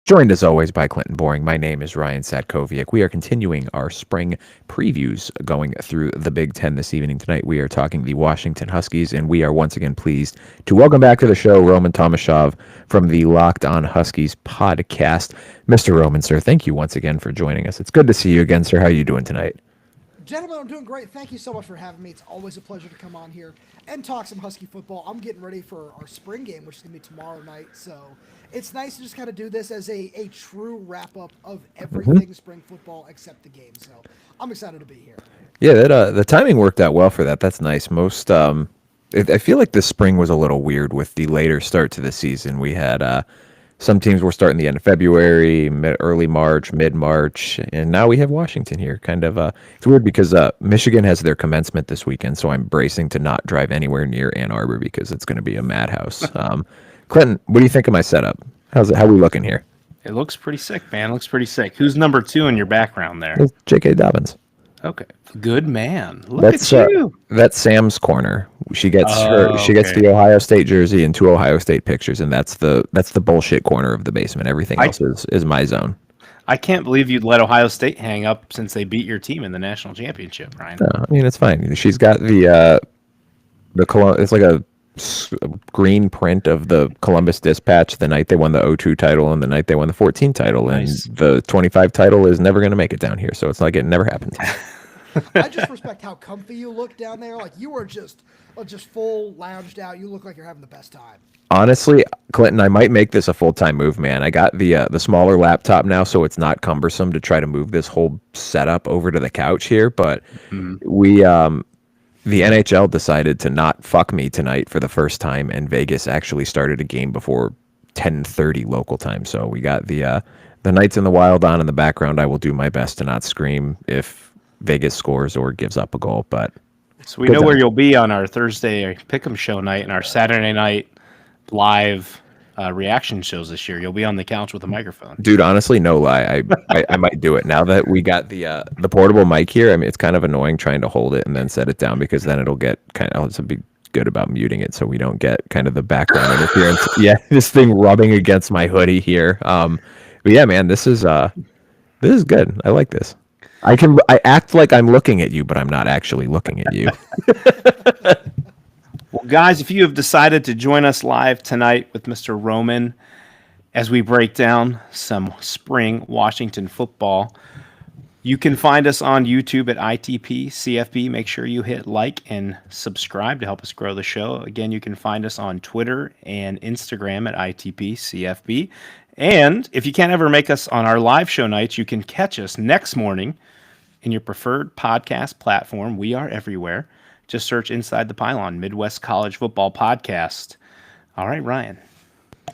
Joined as always by Clinton Boring. My name is Ryan Satkovic. We are continuing our spring previews going through the Big Ten this evening. Tonight we are talking the Washington Huskies, and we are once again pleased to welcome back to the show Roman Tomashoff from the Locked On Huskies podcast. Mr. Roman, sir, thank you once again for joining us. It's good to see you again, sir. How are you doing tonight? Gentlemen, I'm doing great. Thank you so much for having me. It's always a pleasure to come on here and talk some Husky football. I'm getting ready for our spring game, which is going to be tomorrow night. So it's nice to just kind of do this as a true wrap up of everything spring football except the game. So I'm excited to be here. Yeah, the timing worked out well for that. That's nice. I feel like this spring was a little weird with the later start to the season. We had some teams were starting the end of February, early March, mid March, and now we have Washington here. It's weird because Michigan has their commencement this weekend, so I'm bracing to not drive anywhere near Ann Arbor because it's going to be a madhouse. Clinton, what do you think of my setup? How we looking here? It looks pretty sick, man. Looks pretty sick. Who's number 2 in your background there? It's J.K. Dobbins. Okay, good man. Look That's at you. that's Sam's corner. She gets Okay. the Ohio State jersey and 2 Ohio State pictures, and that's the bullshit corner of the basement. Everything I else is my zone. I can't believe you'd let Ohio State hang up since they beat your team in the national championship, Ryan. I mean, it's fine. She's got it's like a green print of the Columbus Dispatch the night they won the 02 title and the night they won the 14 title, Nice. and the 25 title is never going to make it down here. So it's like it never happened. I just respect how comfy you look down there. Like you are just full lounged out. You look like you're having the best time. Honestly, Clinton, I might make this a full-time move, man. I got the smaller laptop now, so it's not cumbersome to try to move this whole setup over to the couch here. But we the NHL decided to not fuck me tonight for the first time, and Vegas actually started a game before 10:30 local time. So we got the Knights in the Wild on in the background. I will do my best to not scream if Vegas scores or gives up a goal, but So we good know where time. you'll be on our Thursday Pick'em show night and our Saturday night live reaction shows this year. You'll be on the couch with a microphone. Dude, honestly, no lie. I might do it now that we got the portable mic here. I mean, it's kind of annoying trying to hold it and then set it down because then it'll get I'll just be good about muting it so we don't get kind of the background interference. Yeah, this thing rubbing against my hoodie here. But yeah, man, this is good. I like this. I act like I'm looking at you, but I'm not actually looking at you. Well, guys, if you have decided to join us live tonight with Mr. Roman as we break down some spring Washington football, you can find us on YouTube at ITP CFB. Make sure you hit like and subscribe to help us grow the show. Again, you can find us on Twitter and Instagram at ITP CFB. And if you can't ever make us on our live show nights, you can catch us next morning in your preferred podcast platform. We are everywhere. Just search Inside the Pylon, Midwest College Football Podcast. All right, Ryan,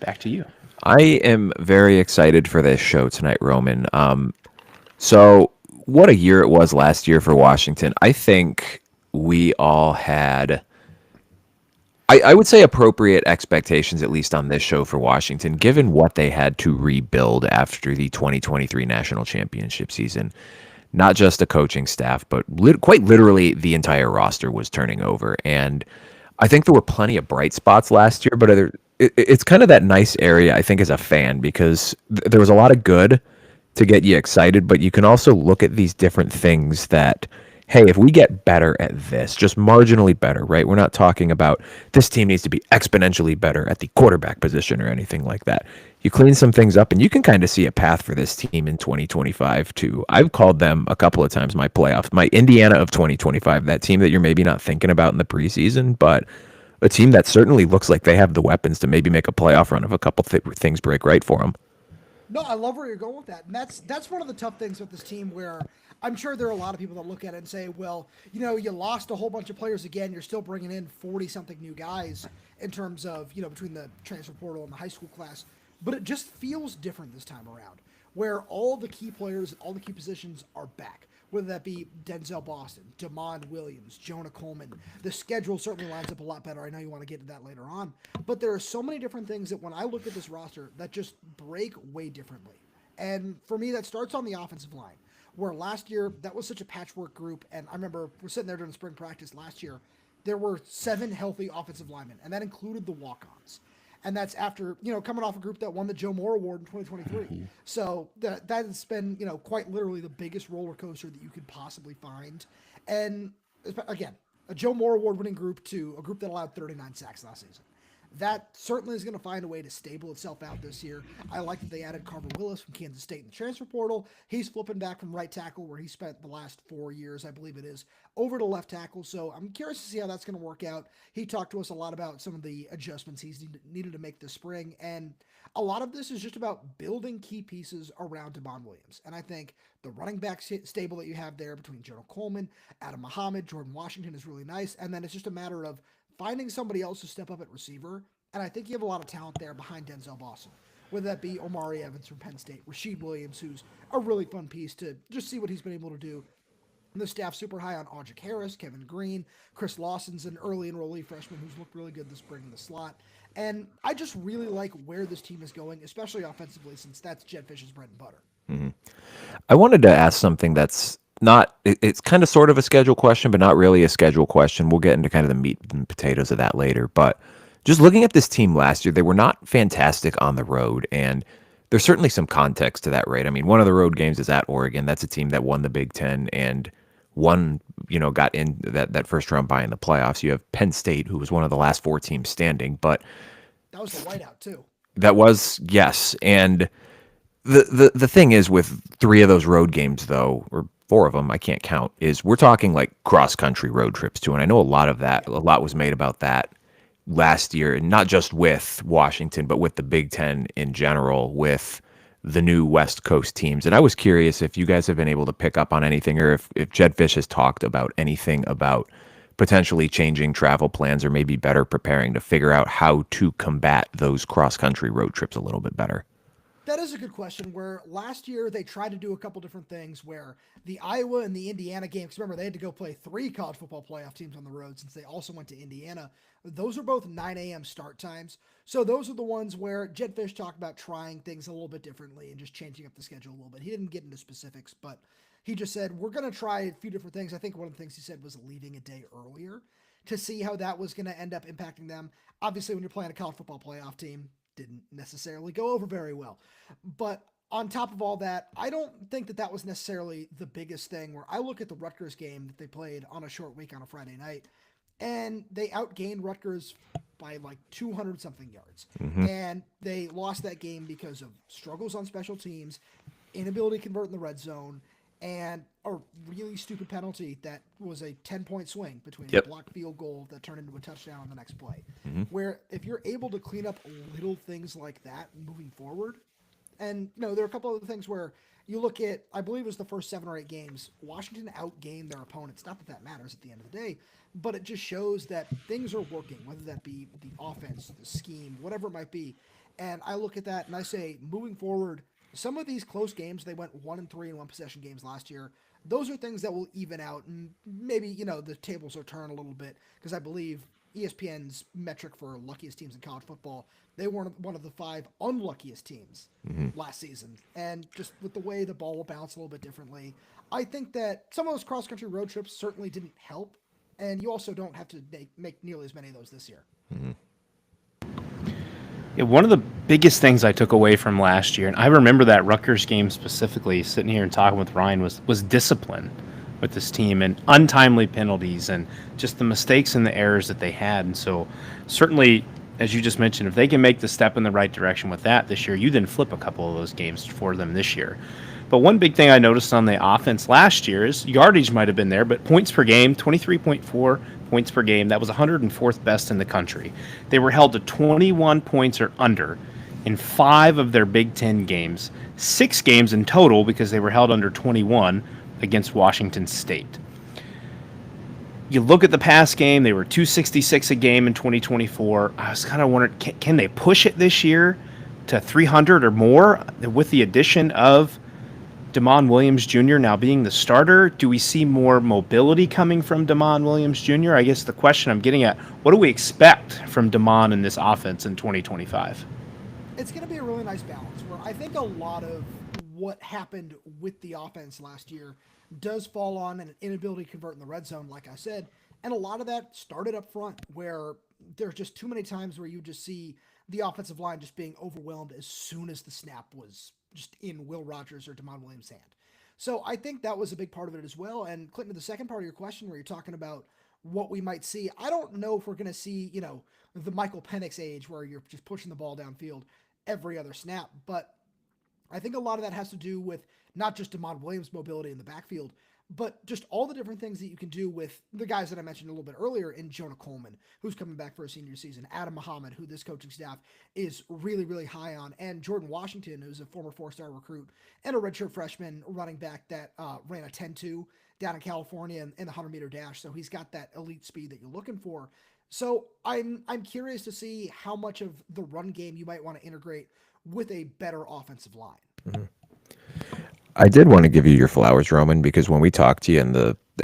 back to you. I am very excited for this show tonight, Roman. So what a year it was last year for Washington. I think we all had, I would say, appropriate expectations, at least on this show for Washington, given what they had to rebuild after the 2023 national championship season. Not just a coaching staff, but quite literally the entire roster was turning over. And I think there were plenty of bright spots last year, but it's kind of that nice area, I think, as a fan, because there was a lot of good to get you excited, but you can also look at these different things that, hey, if we get better at this, just marginally better, right? We're not talking about this team needs to be exponentially better at the quarterback position or anything like that. You clean some things up, and you can kind of see a path for this team in 2025 too. I've called them a couple of times my Indiana of 2025, that team that you're maybe not thinking about in the preseason, but a team that certainly looks like they have the weapons to maybe make a playoff run if a couple things break right for them. No, I love where you're going with that. And that's one of the tough things with this team where I'm sure there are a lot of people that look at it and say, well, you lost a whole bunch of players again. You're still bringing in 40-something new guys in terms of, between the transfer portal and the high school class. But it just feels different this time around where all the key players and all the key positions are back. Whether that be Denzel Boston, Damon Williams, Jonah Coleman. The schedule certainly lines up a lot better. I know you want to get to that later on. But there are so many different things that when I look at this roster that just break way differently. And for me, that starts on the offensive line, where last year that was such a patchwork group. And I remember we're sitting there during spring practice last year. There were 7 healthy offensive linemen, and that included the walk-ons. And that's after, coming off a group that won the Joe Moore Award in 2023. So that has been, quite literally the biggest roller coaster that you could possibly find. And again, a Joe Moore Award winning group to a group that allowed 39 sacks last season. That certainly is going to find a way to stable itself out this year. I like that they added Carver Willis from Kansas State in the transfer portal. He's flipping back from right tackle, where he spent the last 4 years, I believe it is, over to left tackle. So I'm curious to see how that's going to work out. He talked to us a lot about some of the adjustments he's needed to make this spring. And a lot of this is just about building key pieces around Damon Williams. And I think the running back stable that you have there between Jonah Coleman, Adam Muhammad, Jordan Washington is really nice. And then it's just a matter of finding somebody else to step up at receiver. And I think you have a lot of talent there behind Denzel Boston, whether that be Omari Evans from Penn State, Rasheed Williams, who's a really fun piece to just see what he's been able to do. And the staff super high on Audric Harris, Kevin Green, Chris Lawson's an early enrollee freshman who's looked really good this spring in the slot. And I just really like where this team is going, especially offensively, since that's Jedd Fisch's bread and butter. Mm-hmm. I wanted to ask something that's it's kind of sort of a schedule question, but not really a schedule question. We'll get into kind of the meat and potatoes of that later. But just looking at this team last year, they were not fantastic on the road. And there's certainly some context to that, right? I mean, one of the road games is at Oregon. That's a team that won the Big Ten and got in that first round bye in the playoffs. You have Penn State, who was one of the last 4 teams standing. But that was the whiteout, too. That was, yes. And the thing is, with 3 of those road games, though, or 4 of them, I can't count, is we're talking like cross-country road trips, too. And I know a lot was made about that last year, and not just with Washington, but with the Big Ten in general, with the new West Coast teams. And I was curious if you guys have been able to pick up on anything, or if Jedd Fisch has talked about anything about potentially changing travel plans, or maybe better preparing to figure out how to combat those cross-country road trips a little bit better. That is a good question, where last year they tried to do a couple different things, where the Iowa and the Indiana games, remember, they had to go play 3 college football playoff teams on the road since they also went to Indiana. Those are both 9 a.m. start times. So those are the ones where Jedd Fisch talked about trying things a little bit differently and just changing up the schedule a little bit. He didn't get into specifics, but he just said, we're going to try a few different things. I think one of the things he said was leaving a day earlier to see how that was going to end up impacting them. Obviously, when you're playing a college football playoff team, didn't necessarily go over very well. But on top of all that, I don't think that was necessarily the biggest thing, where I look at the Rutgers game that they played on a short week on a Friday night, and they outgained Rutgers by like 200 something yards. Mm-hmm. And they lost that game because of struggles on special teams, inability to convert in the red zone, and a really stupid penalty that was a 10-point swing between a blocked field goal that turned into a touchdown on the next play. Mm-hmm. Where if you're able to clean up little things like that moving forward, and there are a couple of things where you look at, I believe it was the first 7 or 8 games, Washington outgained their opponents. Not that matters at the end of the day, but it just shows that things are working, whether that be the offense, the scheme, whatever it might be. And I look at that and I say, moving forward, some of these close games, they went 1-3 in 1 possession games last year. Those are things that will even out, and maybe, the tables will turn a little bit, because I believe ESPN's metric for luckiest teams in college football, they were one of the 5 unluckiest teams last season. And just with the way the ball will bounce a little bit differently, I think that some of those cross-country road trips certainly didn't help, and you also don't have to make nearly as many of those this year. Mm-hmm. Yeah, one of the biggest things I took away from last year, and I remember that Rutgers game specifically, sitting here and talking with Ryan, was discipline with this team and untimely penalties and just the mistakes and the errors that they had. And so certainly, as you just mentioned, if they can make the step in the right direction with that this year, you then flip a couple of those games for them this year. But one big thing I noticed on the offense last year is yardage might have been there, but points per game, 23.4 points per game. That was 104th best in the country. They were held to 21 points or under in 5 of their Big Ten games, 6 games in total because they were held under 21 against Washington State. You look at the pass game, they were 266 a game in 2024. I was kind of wondering, can they push it this year to 300 or more with the addition of Damon Williams Jr. now being the starter? Do we see more mobility coming from Damon Williams Jr.? I guess the question I'm getting at, what do we expect from Damon in this offense in 2025? It's going to be a really nice balance, where I think a lot of what happened with the offense last year does fall on an inability to convert in the red zone, like I said. And a lot of that started up front, where there's just too many times where you just see the offensive line just being overwhelmed as soon as the snap was just in Will Rogers or Damon Williams' hand. So I think that was a big part of it as well. And Clinton, to the second part of your question where you're talking about what we might see, I don't know if we're going to see, the Michael Penix age where you're just pushing the ball downfield every other snap. But I think a lot of that has to do with not just Damon Williams' mobility in the backfield, but just all the different things that you can do with the guys that I mentioned a little bit earlier in Jonah Coleman, who's coming back for a senior season, Adam Muhammad, who this coaching staff is really, really high on, and Jordan Washington, who's a former four-star recruit and a redshirt freshman running back that ran a 10-2 down in California in the 100-meter dash. So he's got that elite speed that you're looking for. So I'm curious to see how much of the run game you might want to integrate with a better offensive line. Mm-hmm. I did want to give you your flowers, Roman, because when we talked to you in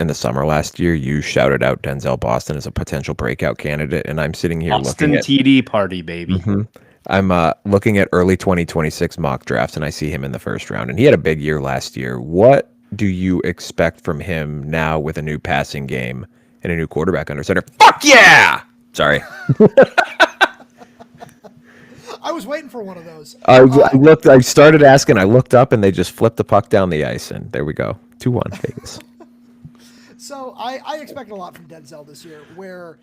the summer last year, you shouted out Denzel Boston as a potential breakout candidate, and I'm sitting here Boston looking at TD party, baby. Mm-hmm. I'm looking at early 2026 mock drafts, and I see him in the first round, and he had a big year last year. What do you expect from him now with a new passing game and a new quarterback under center? Fuck yeah! Sorry. I was waiting for one of those. I started asking, I looked up, and they just flipped the puck down the ice, and there we go. 2-1 Vegas. So I expected a lot from Denzel this year, where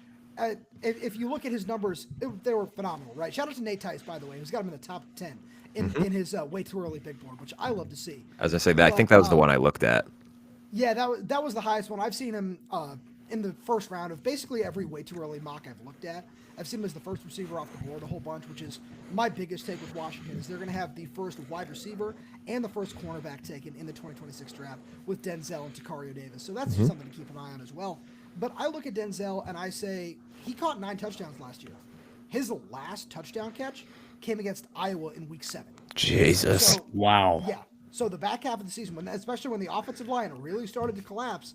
if you look at his numbers, they were phenomenal, right? Shout out to Nate Tice, by the way, who's got him in the top 10 in his way too early big board, which I love to see. As I say, I think that was the one I looked at. Yeah, that was the highest one. I've seen him in the first round of basically every way too early mock I've looked at. I've seen him as the first receiver off the board a whole bunch, which is my biggest take with Washington, is they're going to have the first wide receiver and the first cornerback taken in the 2026 draft with Denzel and Takario Davis. So that's something to keep an eye on as well. But I look at Denzel and I say he caught 9 touchdowns last year. His last touchdown catch came against Iowa in week 7. Jesus. So, wow. Yeah. So the back half of the season, especially when the offensive line really started to collapse,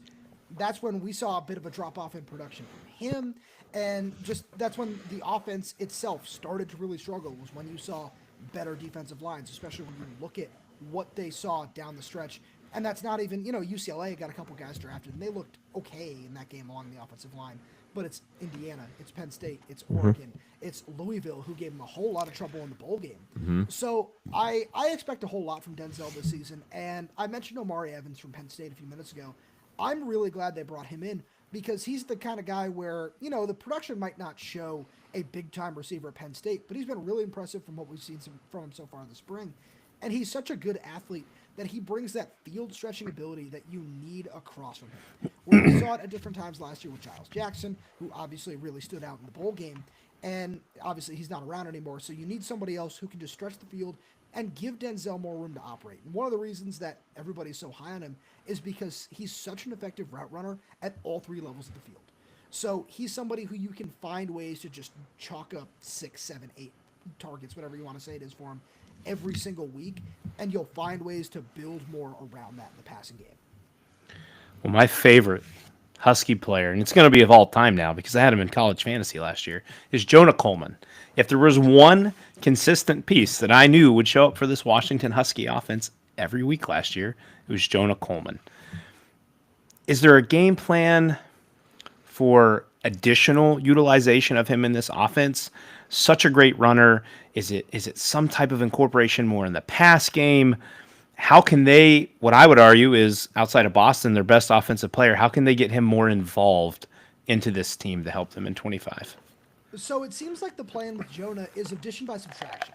that's when we saw a bit of a drop-off in production from him. And just that's when the offense itself started to really struggle, was when you saw better defensive lines, especially when you look at what they saw down the stretch. And that's not even, UCLA got a couple guys drafted, and they looked okay in that game along the offensive line. But it's Indiana, it's Penn State, it's Oregon, it's Louisville, who gave them a whole lot of trouble in the bowl game. So I expect a whole lot from Denzel this season. And I mentioned Omari Evans from Penn State a few minutes ago. I'm really glad they brought him in, because he's the kind of guy where, the production might not show a big-time receiver at Penn State, but he's been really impressive from what we've seen from him so far in the spring. And he's such a good athlete that he brings that field-stretching ability that you need across from him. Where we saw it at different times last year with Giles Jackson, who obviously really stood out in the bowl game, and obviously he's not around anymore, so you need somebody else who can just stretch the field and give Denzel more room to operate. And one of the reasons that everybody's so high on him is because he's such an effective route runner at all 3 levels of the field. So he's somebody who you can find ways to just chalk up 6, 7, 8 targets, whatever you want to say it is for him, every single week, and you'll find ways to build more around that in the passing game. Well, my favorite Husky player, and it's going to be of all time now because I had him in college fantasy last year, is Jonah Coleman. If there was one consistent piece that I knew would show up for this Washington Husky offense every week last year, it was Jonah Coleman. Is there a game plan for additional utilization of him in this offense? Such a great runner. Is it some type of incorporation more in the pass game? How can they, what I would argue is, outside of Boston, their best offensive player, how can they get him more involved into this team to help them in 25? So it seems like the plan with Jonah is addition by subtraction.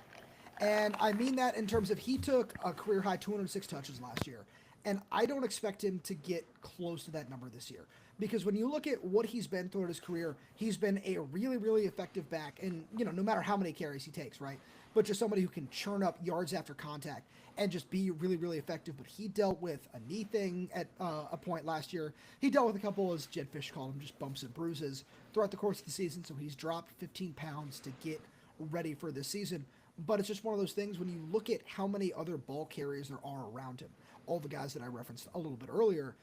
And I mean that in terms of he took a career-high 206 touches last year, and I don't expect him to get close to that number this year. Because when you look at what he's been throughout his career, he's been a really, really effective back, and no matter how many carries he takes, right? But just somebody who can churn up yards after contact and just be really, really effective. But he dealt with a knee thing at a point last year. He dealt with a couple, as Jedd Fisch called them, just bumps and bruises throughout the course of the season. So he's dropped 15 pounds to get ready for this season. But it's just one of those things when you look at how many other ball carriers there are around him, all the guys that I referenced a little bit earlier,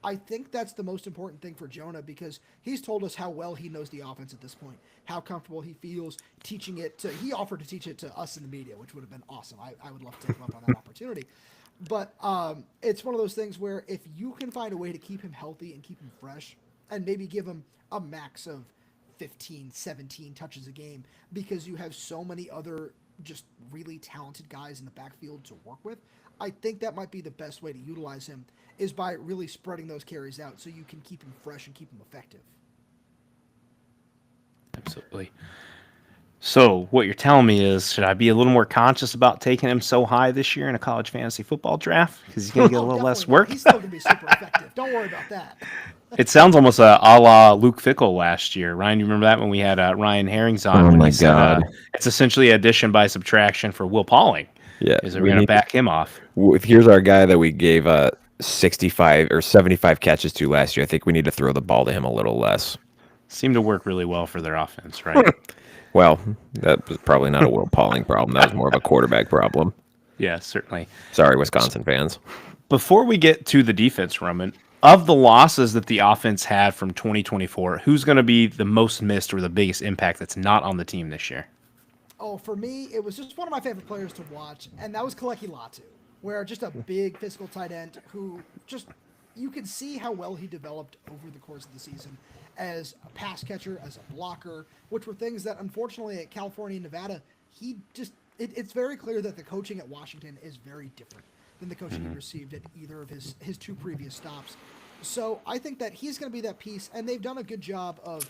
I think that's the most important thing for Jonah, because he's told us how well he knows the offense at this point, how comfortable he feels teaching it to, he offered to teach it to us in the media, which would have been awesome. I would love to take him up on that opportunity. But it's one of those things where if you can find a way to keep him healthy and keep him fresh and maybe give him a max of 15, 17 touches a game because you have so many other just really talented guys in the backfield to work with. I think that might be the best way to utilize him is by really spreading those carries out so you can keep him fresh and keep him effective. Absolutely. So what you're telling me is, should I be a little more conscious about taking him so high this year in a college fantasy football draft because he's going to get a little less work? He's still going to be super effective. Don't worry about that. It sounds almost a la Luke Fickell last year. Ryan, you remember that when we had Ryan Herrings on? Oh when my he said, God. it's essentially addition by subtraction for Will Pauling. Yeah, Is we're going to back him off. Here's our guy that we gave 65 or 75 catches to last year. I think we need to throw the ball to him a little less. Seemed to work really well for their offense, right? Well, that was probably not a Will Pauling problem. That was more of a quarterback problem. Yeah, certainly. Sorry, Wisconsin fans. Before we get to the defense, Roman, of the losses that the offense had from 2024, who's going to be the most missed or the biggest impact that's not on the team this year? Oh, for me, it was just one of my favorite players to watch, and that was Kaleki Latu, where just a big physical tight end who just, you can see how well he developed over the course of the season as a pass catcher, as a blocker, which were things that, unfortunately, at California and Nevada, it's very clear that the coaching at Washington is very different than the coaching he received at either of his two previous stops. So I think that he's going to be that piece, and they've done a good job of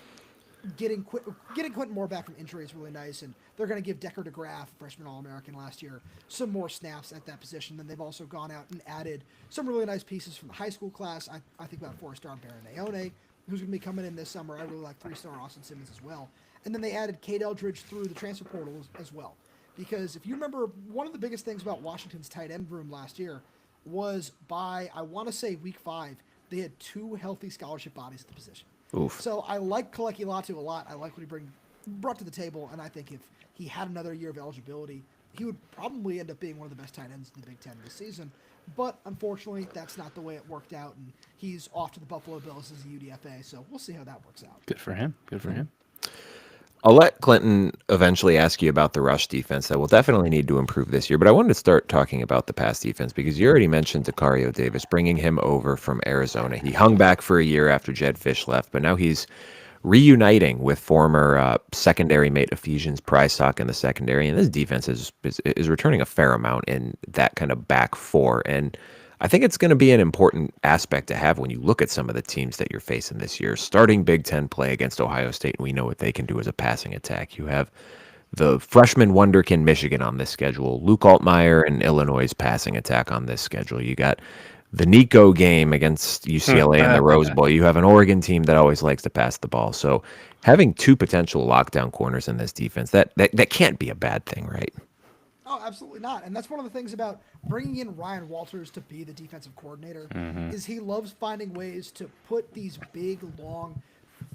getting Quentin Moore back from injury is really nice, and they're going to give Decker DeGraff, freshman All-American last year, some more snaps at that position. Then they've also gone out and added some really nice pieces from the high school class. I think about 4-star Baron Aone, who's going to be coming in this summer. I really like 3-star Austin Simmons as well. And then they added Cade Eldridge through the transfer portal as well. Because if you remember, one of the biggest things about Washington's tight end room last year was by, I want to say, week 5, they had 2 healthy scholarship bodies at the position. Oof. So I like Kaleki Latu a lot. I like what he brought to the table, and I think if he had another year of eligibility, he would probably end up being one of the best tight ends in the Big Ten this season. But unfortunately, that's not the way it worked out, and he's off to the Buffalo Bills as a UDFA, so we'll see how that works out. Good for him. Good for him. I'll let Clinton eventually ask you about the rush defense that will definitely need to improve this year, but I wanted to start talking about the pass defense because you already mentioned Dakario Davis, bringing him over from Arizona. He hung back for a year after Jedd Fisch left, but now he's reuniting with former secondary mate Ephesians Prysock in the secondary, and this defense is returning a fair amount in that kind of back four, and I think it's going to be an important aspect to have when you look at some of the teams that you're facing this year. Starting Big Ten play against Ohio State, and we know what they can do as a passing attack. You have the freshman wonderkin Michigan on this schedule, Luke Altmaier and Illinois' passing attack on this schedule. You got the Nico game against UCLA in the Rose Bowl. You have an Oregon team that always likes to pass the ball. So having 2 potential lockdown corners in this defense, that can't be a bad thing, right? Oh, absolutely not. And that's one of the things about bringing in Ryan Walters to be the defensive coordinator is he loves finding ways to put these big, long,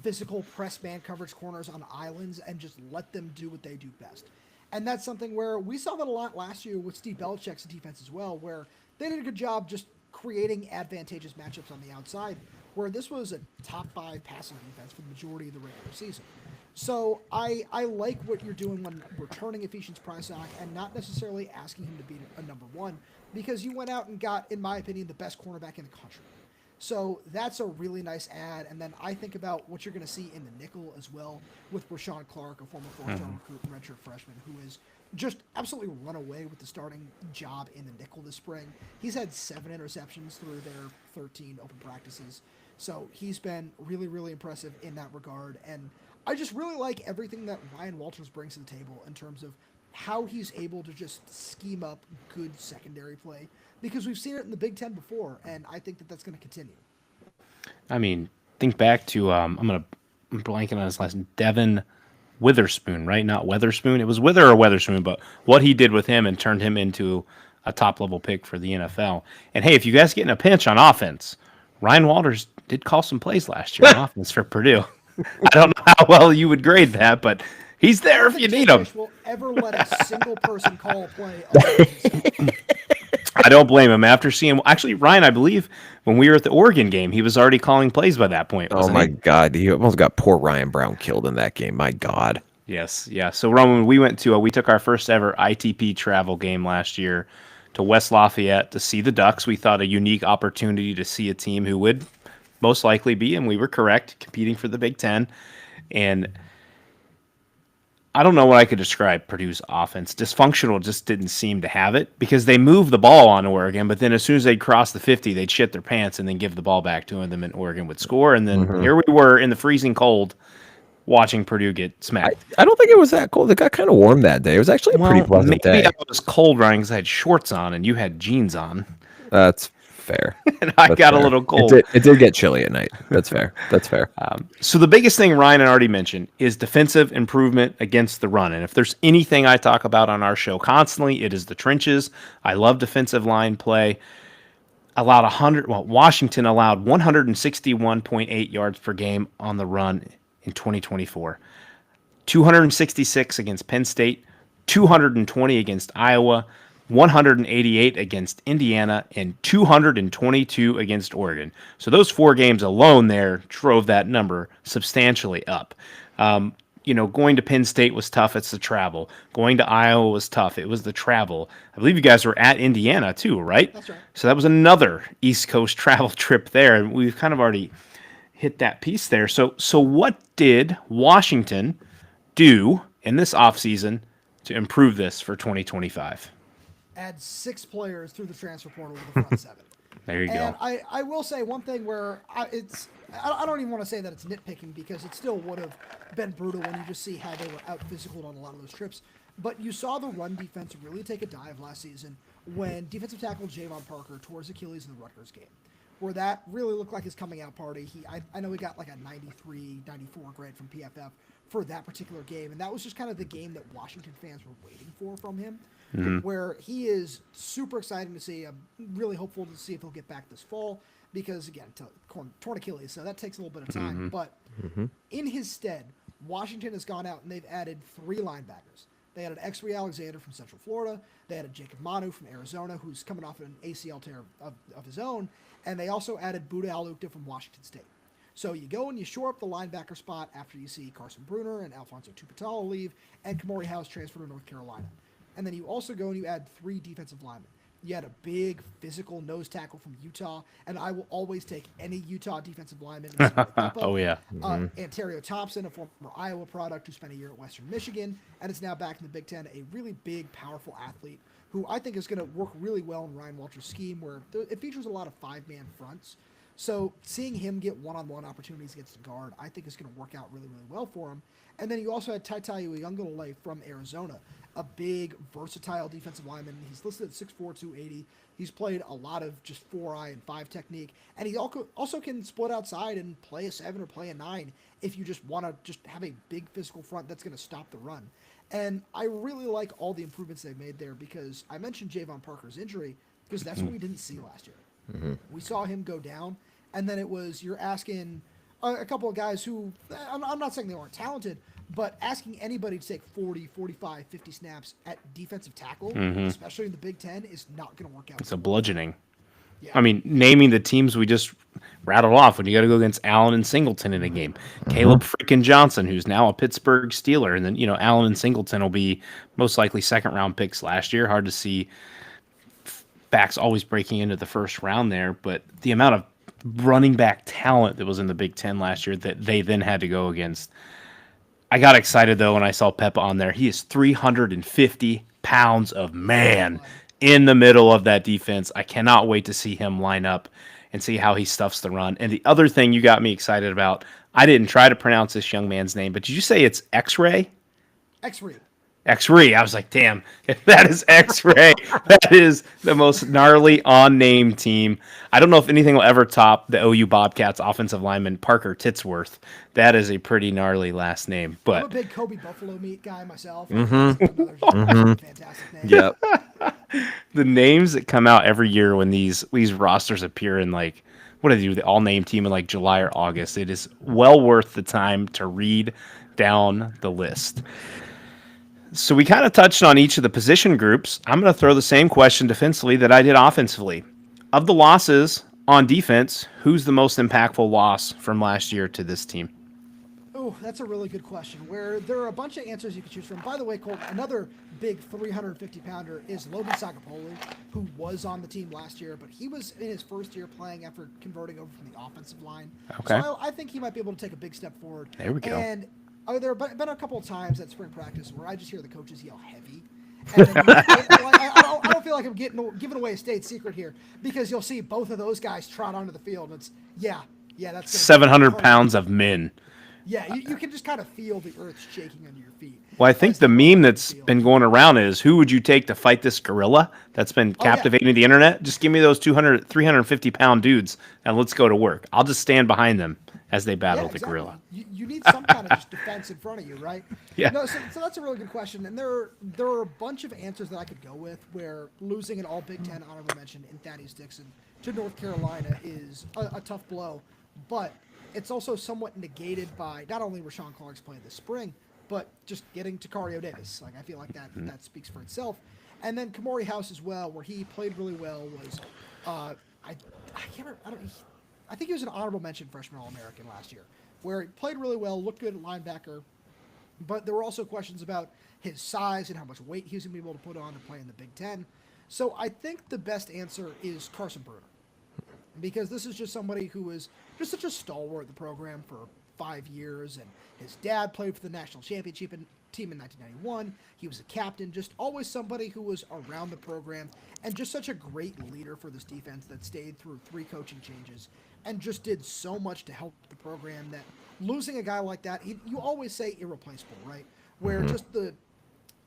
physical press man coverage corners on islands and just let them do what they do best. And that's something where we saw that a lot last year with Steve Belichick's defense as well, where they did a good job just creating advantageous matchups on the outside, where this was a top 5 passing defense for the majority of the regular season. So I like what you're doing when returning Ephesians Prysock and not necessarily asking him to be a number 1, because you went out and got, in my opinion, the best cornerback in the country. So that's a really nice add. And then I think about what you're going to see in the nickel as well with Rashawn Clark, a former 4-star recruit and redshirt freshman who is just absolutely run away with the starting job in the nickel this spring. He's had 7 interceptions through their 13 open practices. So he's been really, really impressive in that regard. And I just really like everything that Ryan Walters brings to the table in terms of how he's able to just scheme up good secondary play, because we've seen it in the Big Ten before, and I think that that's going to continue. I mean, think back to I'm blanking on his last name, Devin Witherspoon, right? Not Weatherspoon. It was Wither or Weatherspoon, but what he did with him and turned him into a top-level pick for the NFL. And, hey, if you guys get in a pinch on offense, Ryan Walters did call some plays last year on offense for Purdue. I don't know how well you would grade that, but he's there if you need him. Will ever let a single person call a play? I don't blame him. After seeing, actually, Ryan, I believe when we were at the Oregon game, he was already calling plays by that point. Oh my God, he almost got poor Ryan Brown killed in that game. My God. Yes, yeah. So Roman, we took our first ever ITP travel game last year to West Lafayette to see the Ducks. We thought a unique opportunity to see a team who would most likely be, and we were correct, competing for the Big Ten. And I don't know what I could describe Purdue's offense. Dysfunctional just didn't seem to have it because they moved the ball on Oregon, but then as soon as they'd cross the 50, they'd shit their pants and then give the ball back to them, and Oregon would score. And then here we were in the freezing cold watching Purdue get smacked. I don't think it was that cold. It got kind of warm that day. It was actually a pretty pleasant maybe day. I was cold, Ryan, because I had shorts on and you had jeans on. That's fair. And I got a little cold. It did get chilly at night. That's fair. That's fair. So the biggest thing Ryan had already mentioned is defensive improvement against the run. And if there's anything I talk about on our show constantly, it is the trenches. I love defensive line play. Washington allowed 161.8 yards per game on the run in 2024. 266 against Penn State, 220 against Iowa, 188 against Indiana, and 222 against Oregon. So those 4 games alone there drove that number substantially up. Going to Penn State was tough. It's the travel. Going to Iowa was tough. It was the travel. I believe you guys were at Indiana too, right? That's right. So that was another East Coast travel trip there, and we've kind of already hit that piece there. So what did Washington do in this offseason to improve this for 2025? Add 6 players through the transfer portal to the front 7. There you And go. I will say one thing where I don't even want to say that it's nitpicking because it still would have been brutal when you just see how they were out physical on a lot of those trips. But you saw the run defense really take a dive last season when defensive tackle Javon Parker tore his Achilles in the Rutgers game, where that really looked like his coming out party. I know he got like a 93, 94 grade from PFF for that particular game, and that was just kind of the game that Washington fans were waiting for from him. Where he is super exciting to see. I'm really hopeful to see if he'll get back this fall because, again, torn Achilles, so that takes a little bit of time. But in his stead, Washington has gone out and they've added 3 linebackers. They added X-Ray Alexander from Central Florida. They added Jacob Manu from Arizona, who's coming off an ACL tear of his own. And they also added Buda Alukta from Washington State. So you go and you shore up the linebacker spot after you see Carson Bruner and Alfonso Tuputalo leave and Kamori House transfer to North Carolina. And then you also go and you add 3 defensive linemen. You had a big physical nose tackle from Utah, and I will always take any Utah defensive lineman. Oh, yeah. Ontario Thompson, a former Iowa product who spent a year at Western Michigan, and is now back in the Big Ten, a really big, powerful athlete who I think is going to work really well in Ryan Walter's scheme where it features a lot of 5-man fronts. So seeing him get one-on-one opportunities against the guard, I think is going to work out really, really well for him. And then you also had Taitai Uyunglele from Arizona, a big, versatile defensive lineman. He's listed at 6'4", 280. He's played a lot of just 4-eye and 5 technique. And he also can split outside and play a 7 or play a 9 if you just want to just have a big physical front that's going to stop the run. And I really like all the improvements they've made there because I mentioned Javon Parker's injury because that's what we didn't see last year. We saw him go down, and then it was you're asking a couple of guys who, I'm not saying they weren't talented, but asking anybody to take 40, 45, 50 snaps at defensive tackle, especially in the Big Ten, is not going to work out. It's a bludgeoning. Yeah. I mean, naming the teams we just rattled off when you got to go against Allen and Singleton in a game. Caleb freaking Johnson, who's now a Pittsburgh Steeler. And then, Allen and Singleton will be most likely 2nd-round picks last year. Hard to see backs always breaking into the 1st round there. But the amount of running back talent that was in the Big Ten last year that they then had to go against. I got excited, though, when I saw Pep on there. He is 350 pounds of man in the middle of that defense. I cannot wait to see him line up and see how he stuffs the run. And the other thing you got me excited about, I didn't try to pronounce this young man's name, but did you say it's X-Ray? X-Ray. X-Ray. I was like, damn, if that is X-Ray, that is the most gnarly on-name team. I don't know if anything will ever top the OU Bobcats offensive lineman Parker Titsworth. That is a pretty gnarly last name. But I'm a big Kobe Buffalo meat guy myself. Fantastic name. Yep. the names that come out every year when these rosters appear in like, what do they do? The all-name team in like July or August. It is well worth the time to read down the list. So we kind of touched on each of the position groups. I'm going to throw the same question defensively that I did offensively. Of the losses on defense, who's the most impactful loss from last year to this team? Oh, that's a really good question. Where there are a bunch of answers you could choose from. By the way, Cole, another big 350-pounder is Logan Sagapolu, who was on the team last year, but he was in his first year playing after converting over from the offensive line. Okay. So I think he might be able to take a big step forward. There we go. And there have been a couple of times at spring practice where I just hear the coaches yell heavy. And then I don't feel like I'm giving away a state secret here, because you'll see both of those guys trot onto the field. And it's, that's 700 pounds of men. Yeah, you can just kind of feel the earth shaking under your feet. Well, I think the meme that's been going around is, who would you take to fight this gorilla that's been captivating the internet? Just give me those 350-pound dudes, and let's go to work. I'll just stand behind them as they battle the gorilla. You need some kind of just defense in front of you, right? Yeah. No, so that's a really good question. And there are a bunch of answers that I could go with, where losing an all Big Ten honorable mention in Thaddeus Dixon to North Carolina is a tough blow. But it's also somewhat negated by not only Rashawn Clark's play this spring, but just getting Takario Davis. Like, I feel like that speaks for itself. And then Kamori House as well, where he played really well, was I can't remember. I think he was an honorable mention freshman All-American last year, where he played really well, looked good at linebacker, but there were also questions about his size and how much weight he was going to be able to put on to play in the Big Ten. So I think the best answer is Carson Bruner, because this is just somebody who is just such a stalwart of the program for 5 years, and his dad played for the national championship team in 1991. He was a captain, just always somebody who was around the program, and just such a great leader for this defense that stayed through 3 coaching changes and just did so much to help the program, that losing a guy like that, you always say irreplaceable, right? Where just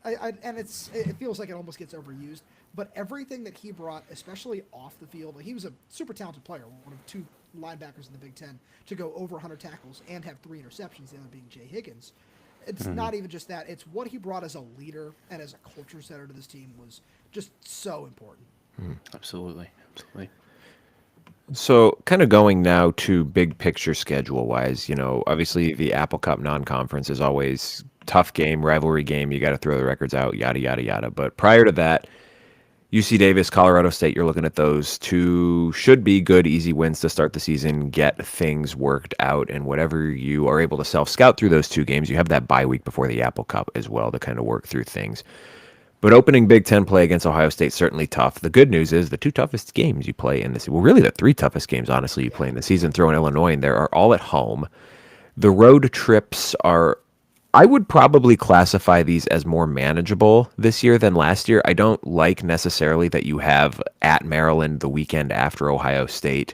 it feels like it almost gets overused, but everything that he brought, especially off the field, he was a super talented player, one of 2 linebackers in the Big Ten to go over 100 tackles and have 3 interceptions, the other being Jay Higgins. It's not even just that. It's what he brought as a leader and as a culture setter to this team was just so important. Absolutely. So, kind of going now to big picture schedule wise, obviously the Apple Cup non-conference is always tough game, rivalry game. You got to throw the records out, yada, yada, yada. But prior to that, UC Davis, Colorado State, you're looking at those 2 should be good, easy wins to start the season, get things worked out, and whatever you are able to self-scout through those 2 games, you have that bye week before the Apple Cup as well to kind of work through things. But opening Big Ten play against Ohio State, certainly tough. The good news is the 2 toughest games you play in this, well, really the 3 toughest games, honestly, you play in the season, throwing Illinois in there, are all at home. The road trips are, I would probably classify these as more manageable this year than last year. I don't like necessarily that you have at Maryland the weekend after Ohio State,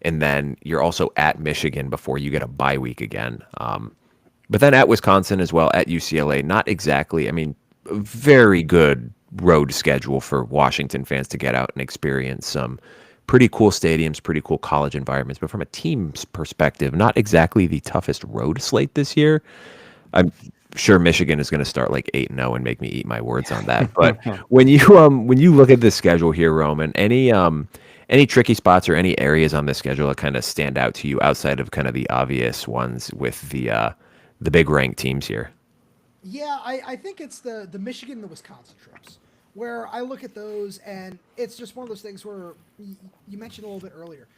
and then you're also at Michigan before you get a bye week again. But then at Wisconsin as well, at UCLA, not exactly, a very good road schedule for Washington fans to get out and experience some pretty cool stadiums, pretty cool college environments. But from a team's perspective, not exactly the toughest road slate this year. I'm sure Michigan is going to start like 8-0 and make me eat my words on that. But when you look at the schedule here, Roman, any tricky spots or any areas on the schedule that kind of stand out to you outside of kind of the obvious ones with the big ranked teams here? Yeah, I think it's the Michigan and the Wisconsin trips, where I look at those, and it's just one of those things where you mentioned a little bit earlier,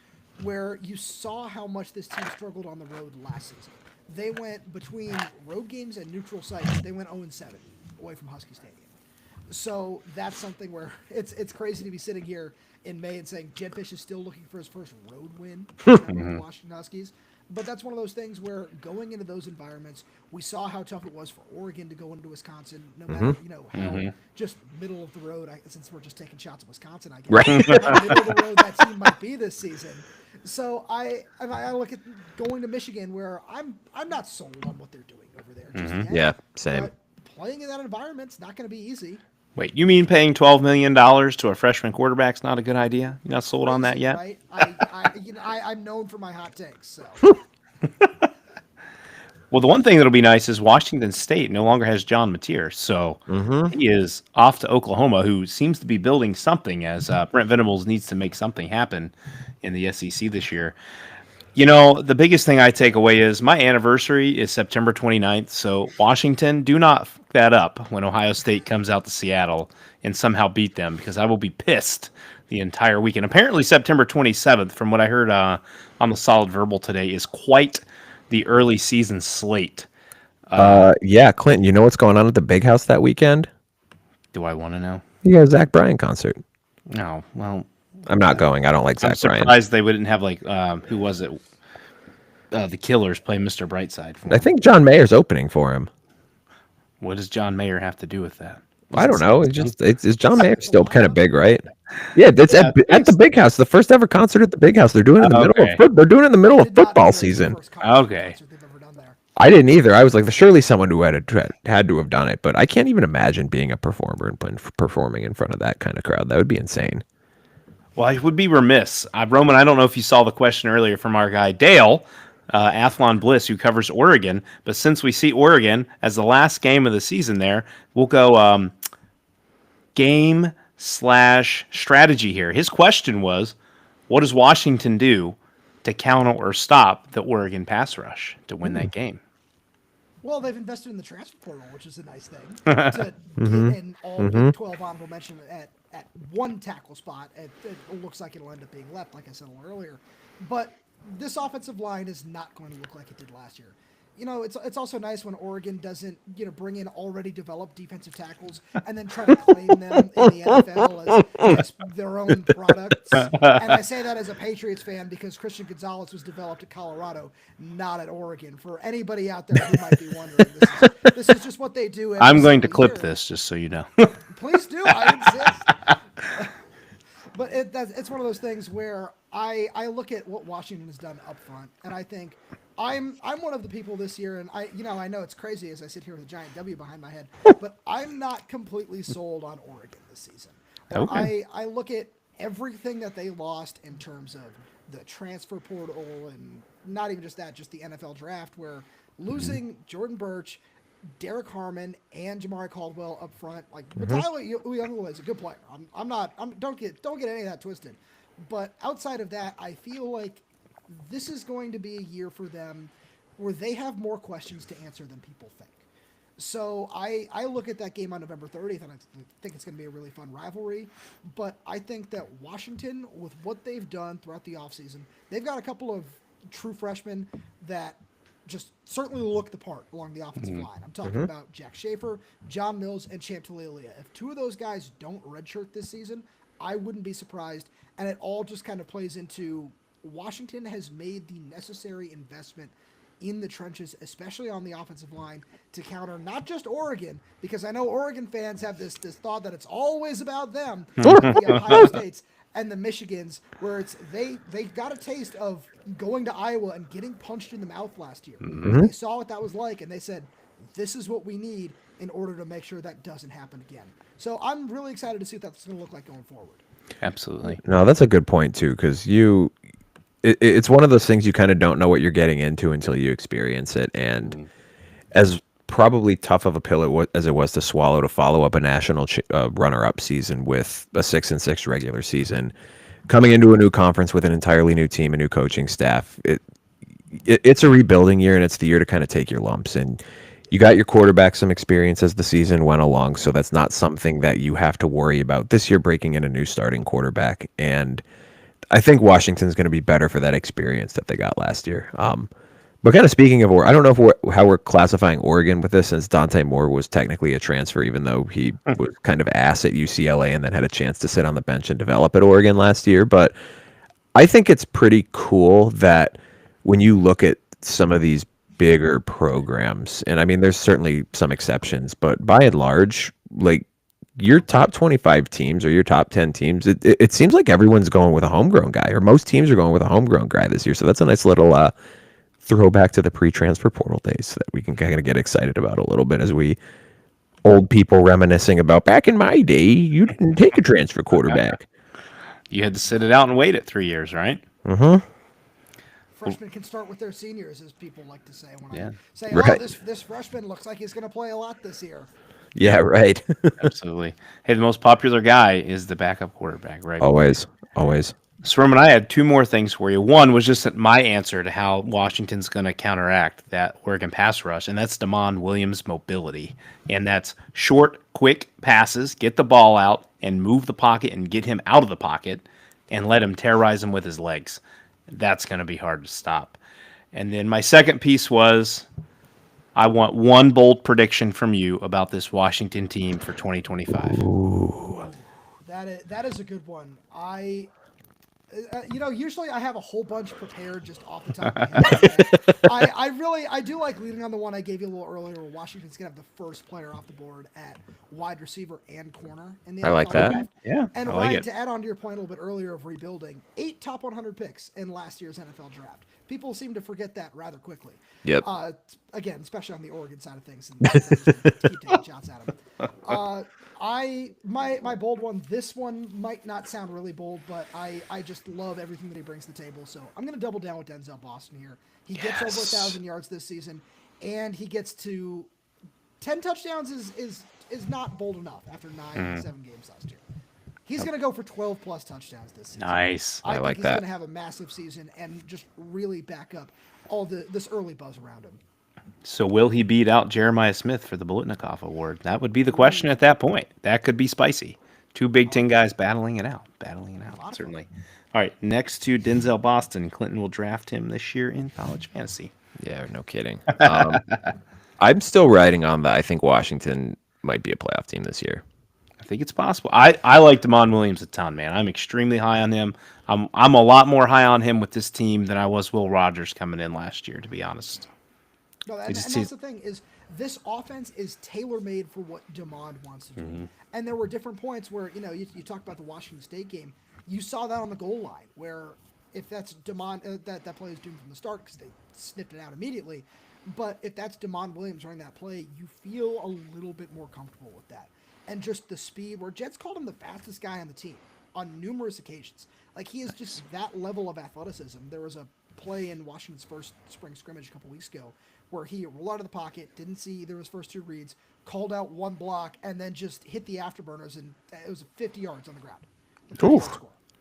where you saw how much this team struggled on the road last season. They went between road games and neutral sites. They went 0-7 away from Husky Stadium. So that's something where it's crazy to be sitting here in May and saying Jedd Fisch is still looking for his first road win with the Washington Huskies. But that's one of those things where going into those environments, we saw how tough it was for Oregon to go into Wisconsin, no matter how just middle of the road. Since we're just taking shots at Wisconsin, I guess Right. how middle of the road that team might be this season. So I look at going to Michigan, where I'm not sold on what they're doing over there. Just yet, Yeah, same. But playing in that environment's not going to be easy. Wait, you mean paying $12 million to a freshman quarterback's not a good idea? You're not sold on that yet? Right? I'm known for my hot takes. So. Well, the one thing that'll be nice is Washington State no longer has John Mateer, so he is off to Oklahoma, who seems to be building something, as Brent Venables needs to make something happen in the SEC this year. The biggest thing I take away is my anniversary is September 29th, so Washington, do not f that up when Ohio State comes out to Seattle and somehow beat them, because I will be pissed the entire weekend. Apparently September 27th, from what I heard on the Solid Verbal today, is quite the early season slate. Yeah, Clinton, you know what's going on at the Big House that weekend? Do I want to know? You got a Zach Bryan concert. No. Well, I'm not going. I don't like I'm Zach Bryan. surprised they wouldn't have like who was it? The Killers play Mr. Brightside for I him. think John Mayer's opening for him. What does John Mayer have to do with that? I don't know. It's John Mayer still kind of big, right? Yeah, that's at the Big House. The first ever concert at the Big House. They're doing it in the they're doing it in the middle of football season. Okay. I didn't either. I was like, surely someone who had to have done it, but I can't even imagine being a performer and performing in front of that kind of crowd. That would be insane. Well, I would be remiss. Roman, I don't know if you saw the question earlier from our guy Dale, Athlon Bliss, who covers Oregon. But since we see Oregon as the last game of the season there, we'll go game/strategy here. His question was, what does Washington do to counter or stop the Oregon pass rush to win that game? Well, they've invested in the transfer portal, which is a nice thing. To get in all Big 12 honorable mention at one tackle spot. It looks like it'll end up being left, like I said a little earlier. But this offensive line is not going to look like it did last year. It's also nice when Oregon doesn't, bring in already developed defensive tackles and then try to claim them in the NFL as their own products. And I say that as a Patriots fan because Christian Gonzalez was developed at Colorado, not at Oregon. For anybody out there who might be wondering, this is just what they do. I'm going to clip this just so you know. Please do. I insist. But it's one of those things where I look at what Washington has done up front, and I think I'm one of the people this year, and I know it's crazy as I sit here with a giant W behind my head, but I'm not completely sold on Oregon this season. Okay. I look at everything that they lost in terms of the transfer portal, and not even just that, just the NFL draft, where losing Jordan Birch, Derek Harmon, and Jamari Caldwell up front, Tyler Uyunglele is a good player. Don't get any of that twisted. But outside of that, I feel like this is going to be a year for them where they have more questions to answer than people think. So I look at that game on November 30th, and I think it's going to be a really fun rivalry. But I think that Washington, with what they've done throughout the offseason, they've got a couple of true freshmen that just certainly look the part along the offensive line. I'm talking about Jack Schaefer, John Mills, and Champ Talilia. If two of those guys don't redshirt this season, I wouldn't be surprised. And it all just kind of plays into Washington has made the necessary investment in the trenches, especially on the offensive line, to counter not just Oregon, because I know Oregon fans have this thought that it's always about them, the Ohio States and the Michigans, where it's they got a taste of going to Iowa and getting punched in the mouth last year. They saw what that was like, and they said, this is what we need in order to make sure that doesn't happen again. So I'm really excited to see what that's going to look like going forward. Absolutely. No, that's a good point too, because it's one of those things you kind of don't know what you're getting into until you experience it. And as probably tough of a pill as it was to swallow to follow up a national runner-up season with a 6-6 regular season, coming into a new conference with an entirely new team, a new coaching staff, it's a rebuilding year, and it's the year to kind of take your lumps. And you got your quarterback some experience as the season went along, so that's not something that you have to worry about this year, breaking in a new starting quarterback. And I think Washington's going to be better for that experience that they got last year. But kind of speaking of, I don't know how we're classifying Oregon with this, since Dante Moore was technically a transfer, even though he was kind of ass at UCLA and then had a chance to sit on the bench and develop at Oregon last year. But I think it's pretty cool that when you look at some of these bigger programs, and I mean, there's certainly some exceptions, but by and large, like your top 25 teams or your top 10 teams, it seems like everyone's going with a homegrown guy, or most teams are going with a homegrown guy this year. So that's a nice little throwback to the pre-transfer portal days that we can kind of get excited about a little bit, as we old people reminiscing about back in my day, you didn't take a transfer quarterback. You had to sit it out and wait it 3 years, right? Freshmen can start with their seniors, as people like to say. When I say, right. This freshman looks like he's going to play a lot this year. Yeah, right. Absolutely. Hey, the most popular guy is the backup quarterback, right? Always. So, Roman, I had two more things for you. One was just my answer to how Washington's going to counteract that Oregon pass rush, and that's Damon Williams' mobility. And that's short, quick passes, get the ball out, and move the pocket and get him out of the pocket, and let him terrorize him with his legs. That's going to be hard to stop. And then my second piece was I want one bold prediction from you about this Washington team for 2025. That is a good one. Usually I have a whole bunch prepared just off the top of my head. I do like leading on the one I gave you a little earlier, where Washington's gonna have the first player off the board at wide receiver and corner in the I like NFL that. draft. Yeah, And I like Ryan, it. to add on to your point a little bit earlier of rebuilding, 8 top 100 picks in last year's NFL draft. People seem to forget that rather quickly. Yep. Again, especially on the Oregon side of things, and keep taking shots at them. My bold one. This one might not sound really bold, but I just love everything that he brings to the table. So I'm going to double down with Denzel Boston here. He gets over 1,000 yards this season, and he gets to 10 touchdowns is not bold enough after 7 games last year. He's going to go for 12 plus touchdowns this season. Nice. I think like he's that. going to have a massive season and just really back up all this early buzz around him. So will he beat out Jeremiah Smith for the Bolitnikoff Award? That would be the question at that point. That could be spicy. 2 Big Ten guys battling it out. Certainly. All right, next to Denzel Boston. Clinton will draft him this year in college fantasy. Yeah, no kidding. I'm still riding on that. I think Washington might be a playoff team this year. I think it's possible. I like Damon Williams a ton, man. I'm extremely high on him. I'm a lot more high on him with this team than I was Will Rogers coming in last year, to be honest. No, and that's the thing is this offense is tailor-made for what Damon wants to do. Mm-hmm. And there were different points where, you talk about the Washington State game. You saw that on the goal line where if that's Damon, that play is doomed from the start because they snipped it out immediately. But if that's Damon Williams running that play, you feel a little bit more comfortable with that. And just the speed, where Jedd's called him the fastest guy on the team on numerous occasions. Like, he is just that level of athleticism. There was a play in Washington's first spring scrimmage a couple weeks ago where he rolled out of the pocket, didn't see either of his first 2 reads, called out one block, and then just hit the afterburners, and it was 50 yards on the ground. Score.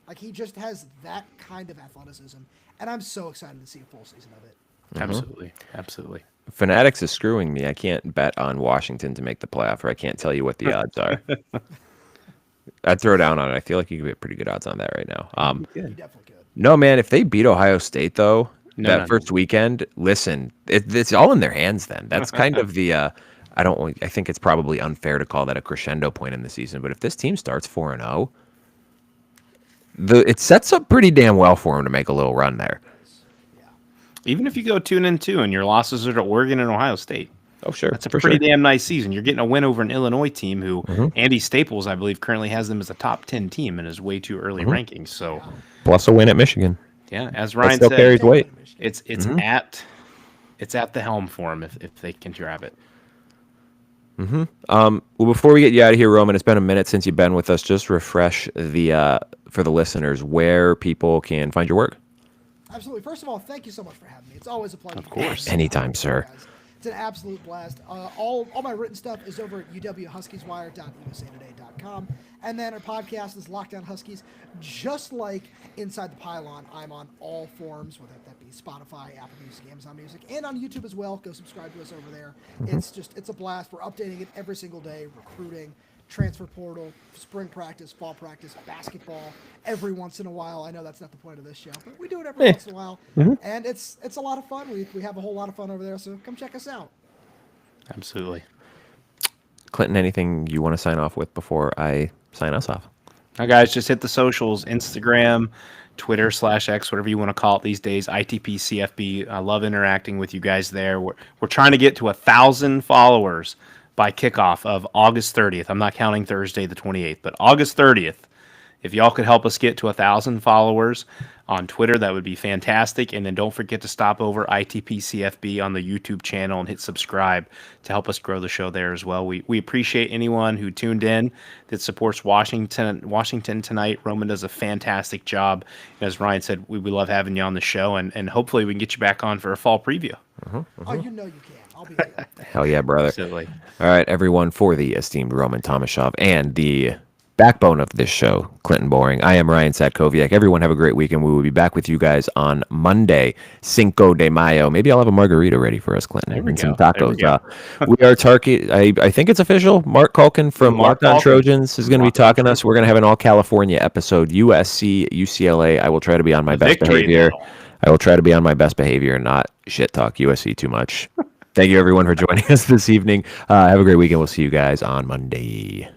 Like, he just has that kind of athleticism, and I'm so excited to see a full season of it. Absolutely. Fanatics is screwing me. I can't bet on Washington to make the playoff, or I can't tell you what the odds are. I'd throw down on it. I feel like you could get pretty good odds on that right now. You definitely could. No, man, if they beat Ohio State, though, No. first weekend, listen, it's all in their hands then. That's kind of the I think it's probably unfair to call that a crescendo point in the season, but if this team starts 4-0, it sets up pretty damn well for them to make a little run there. Even if you go 2-2 and your losses are to Oregon and Ohio State. Oh, sure. That's a pretty damn nice season. You're getting a win over an Illinois team who Andy Staples, I believe, currently has them as a top 10 team in his way too early rankings. So, Plus a win at Michigan. yeah, as That Ryan still said, carries weight. it's at the helm for him if they can grab it. Well, before we get you out of here, Roman, it's been a minute since you've been with us. Just refresh for the listeners where people can find your work. Absolutely. First of all, thank you so much for having me. It's always a pleasure. Of course. Anytime, sir. It's an absolute blast. All my written stuff is over at uwhuskieswire.usatoday.com. And then our podcast is Lockdown Huskies. Just like Inside the Pylon, I'm on all forms, whether that be Spotify, Apple Music, Amazon Music, and on YouTube as well. Go subscribe to us over there. It's a blast. We're updating it every single day. Recruiting, transfer portal, spring practice, fall practice, basketball, every once in a while. I know that's not the point of this show, but we do it every once in a while. And it's a lot of fun. We have a whole lot of fun over there, so come check us out. Absolutely. Clinton, anything you want to sign off with before I sign us off? Now, guys, just hit the socials, Instagram, Twitter /X, whatever you want to call it these days, ITP CFB. I love interacting with you guys there. We're trying to get to 1,000 followers by kickoff of August 30th. I'm not counting Thursday the 28th, but August 30th. If y'all could help us get to 1,000 followers on Twitter, that would be fantastic. And then don't forget to stop over ITP CFB on the YouTube channel and hit subscribe to help us grow the show there as well. We appreciate anyone who tuned in that supports Washington tonight. Roman does a fantastic job. As Ryan said, we love having you on the show, and hopefully we can get you back on for a fall preview. Oh, you know you can. I'll be there. Hell yeah, brother. Absolutely. All right, everyone, for the esteemed Roman Tomashoff and the backbone of this show, Clinton Boring, I am Ryan Satkoviak. Everyone have a great weekend. We will be back with you guys on Monday, Cinco de Mayo. Maybe I'll have a margarita ready for us, Clinton, and some tacos. We are target. I think it's official. Mark Culkin from Lockdown Trojans is going to be talking to us. We're going to have an all California episode, USC, UCLA. I will try to be on my best behavior. I will try to be on my best behavior and not shit talk USC too much. Thank you, everyone, for joining us this evening. Have a great weekend. We'll see you guys on Monday.